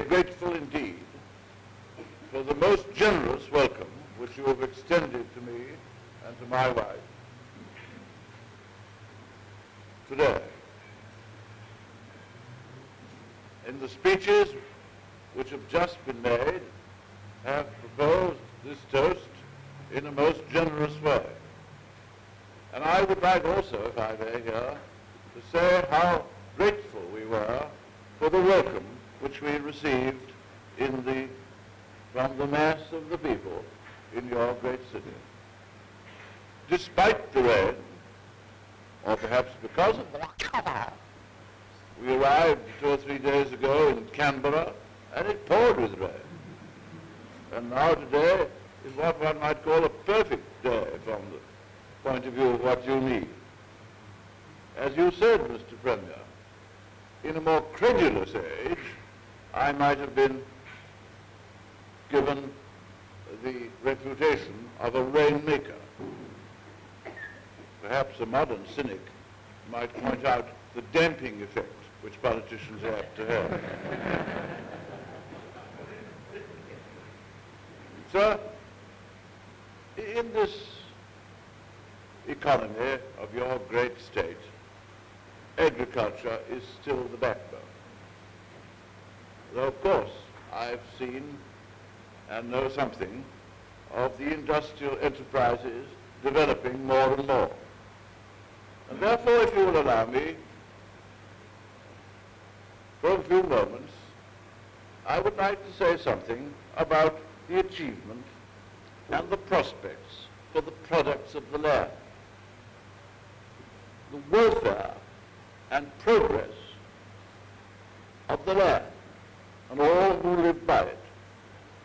very grateful indeed for the most generous welcome which you have extended to me and to my wife today. In the speeches which have just been made, have proposed this toast in a most generous way. And I would like also, if I may here, to say how grateful we were for the welcome which we received from the mass of the people in your great city. Despite the rain, or perhaps because of the weather, we arrived 2 or 3 days ago in Canberra, and it poured with rain. And now today is what one might call a perfect day from the point of view of what you need. As you said, Mr. Premier, in a more credulous age, I might have been given the reputation of a rainmaker. Perhaps a modern cynic might point out the damping effect which politicians have to have. Sir, in this economy of your great state, agriculture is still the backbone. Though, of course, I've seen and know something of the industrial enterprises developing more and more. And therefore, if you will allow me, for a few moments, I would like to say something about the achievement and the prospects for the products of the land, the welfare and progress of the land and all who live by it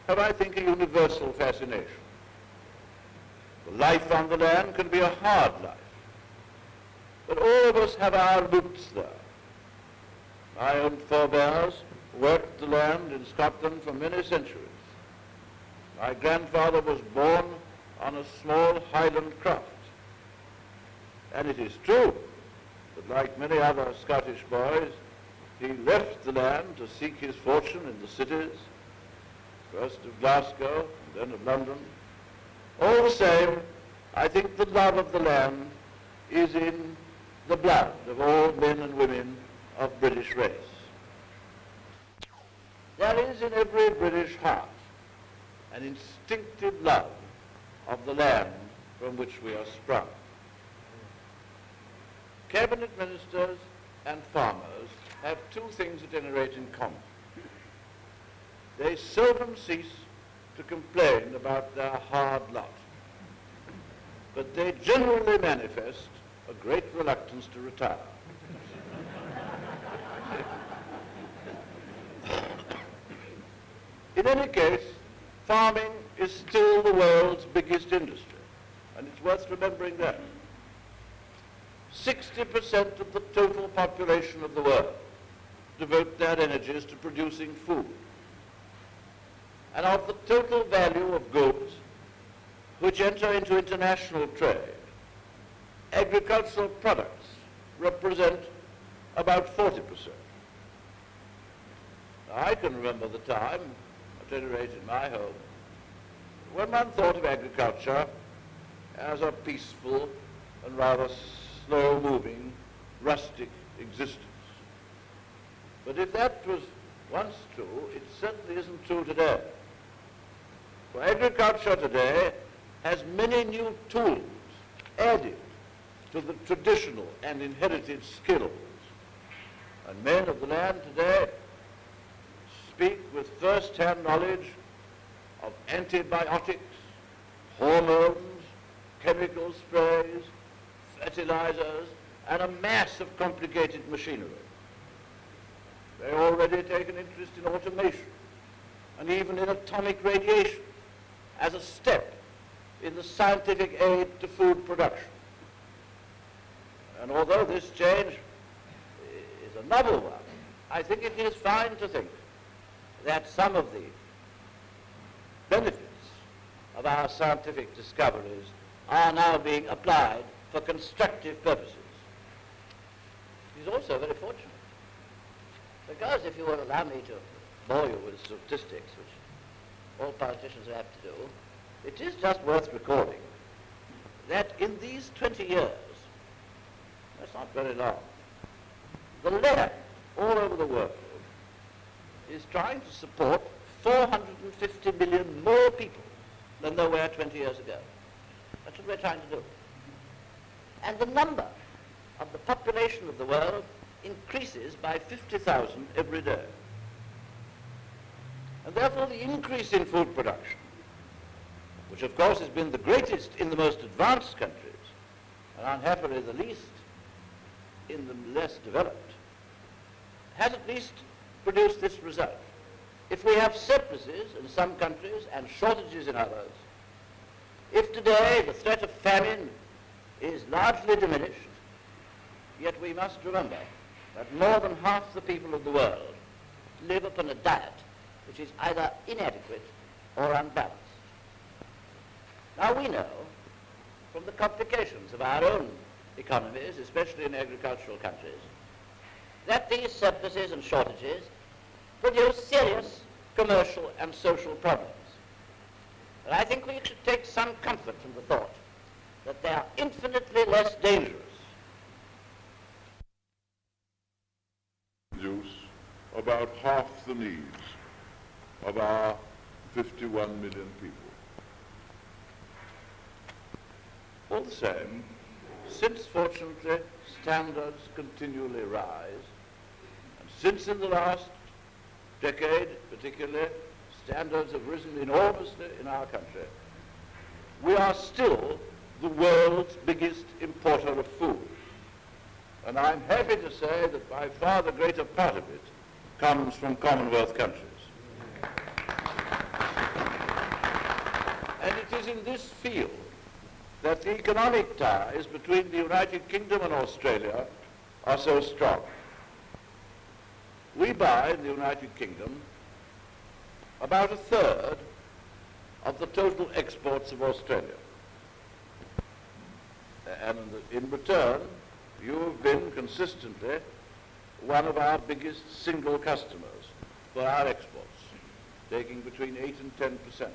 have, I think, a universal fascination. The life on the land can be a hard life, but all of us have our roots there. My own forebears worked the land in Scotland for many centuries. My grandfather was born on a small Highland croft. And it is true that, like many other Scottish boys, he left the land to seek his fortune in the cities, first of Glasgow and then of London. All the same, I think the love of the land is in the blood of all men and women of British race. There is in every British heart an instinctive love of the land from which we are sprung. Cabinet ministers and farmers have two things at any rate in common. They seldom cease to complain about their hard lot, but they generally manifest a great reluctance to retire. In any case, farming is still the world's biggest industry, and it's worth remembering that. 60% of the total population of the world devote their energies to producing food. And of the total value of goods which enter into international trade, agricultural products represent about 40%. Now, I can remember the time, at any rate in my home, when one thought of agriculture as a peaceful and rather slow-moving, rustic existence. But if that was once true, it certainly isn't true today. For agriculture today has many new tools added to the traditional and inherited skills. And men of the land today speak with first-hand knowledge of antibiotics, hormones, chemical sprays, fertilizers, and a mass of complicated machinery. They already take an interest in automation and even in atomic radiation as a step in the scientific aid to food production. And although this change is a novel one, I think it is fine to think that some of the benefits of our scientific discoveries are now being applied for constructive purposes. It is also very fortunate, because if you will allow me to bore you with statistics, which all politicians have to do, it is just worth recording that in these 20 years, that's not very long, the land all over the world is trying to support 450 million more people than there were 20 years ago. That's what we're trying to do. And the number of the population of the world increases by 50,000 every day. And therefore the increase in food production, which of course has been the greatest in the most advanced countries, and unhappily the least in the less developed, has at least produced this result. If we have surpluses in some countries and shortages in others, if today the threat of famine is largely diminished, yet we must remember that more than half the people of the world live upon a diet which is either inadequate or unbalanced. Now we know from the complications of our own economies, especially in agricultural countries, that these surpluses and shortages produce serious commercial and social problems. But I think we should take some comfort from the thought that they are infinitely less dangerous. Produce about half the needs of our 51 million people. All the same, since fortunately standards continually rise, and since in the last decade particularly standards have risen enormously in our country, we are still the world's biggest importer of food. And I'm happy to say that by far the greater part of it comes from Commonwealth countries. And it is in this field that the economic ties between the United Kingdom and Australia are so strong. We buy in the United Kingdom about a third of the total exports of Australia. And in return, you have been consistently one of our biggest single customers for our exports, taking between 8 and 10%.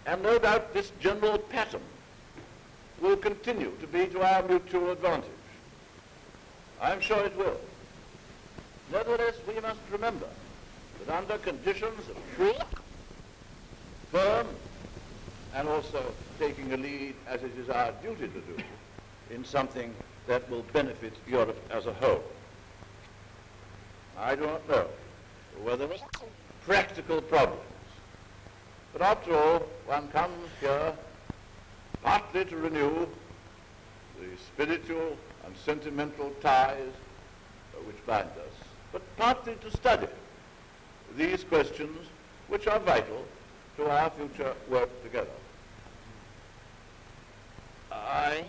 And no doubt this general pattern will continue to be to our mutual advantage. I'm sure it will. Nevertheless, we must remember that under conditions of free, firm, and also taking a lead, as it is our duty to do, in something that will benefit Europe as a whole. I do not know whether there are practical problems, but after all, one comes here partly to renew the spiritual and sentimental ties which bind us, but partly to study these questions which are vital to our future work together. I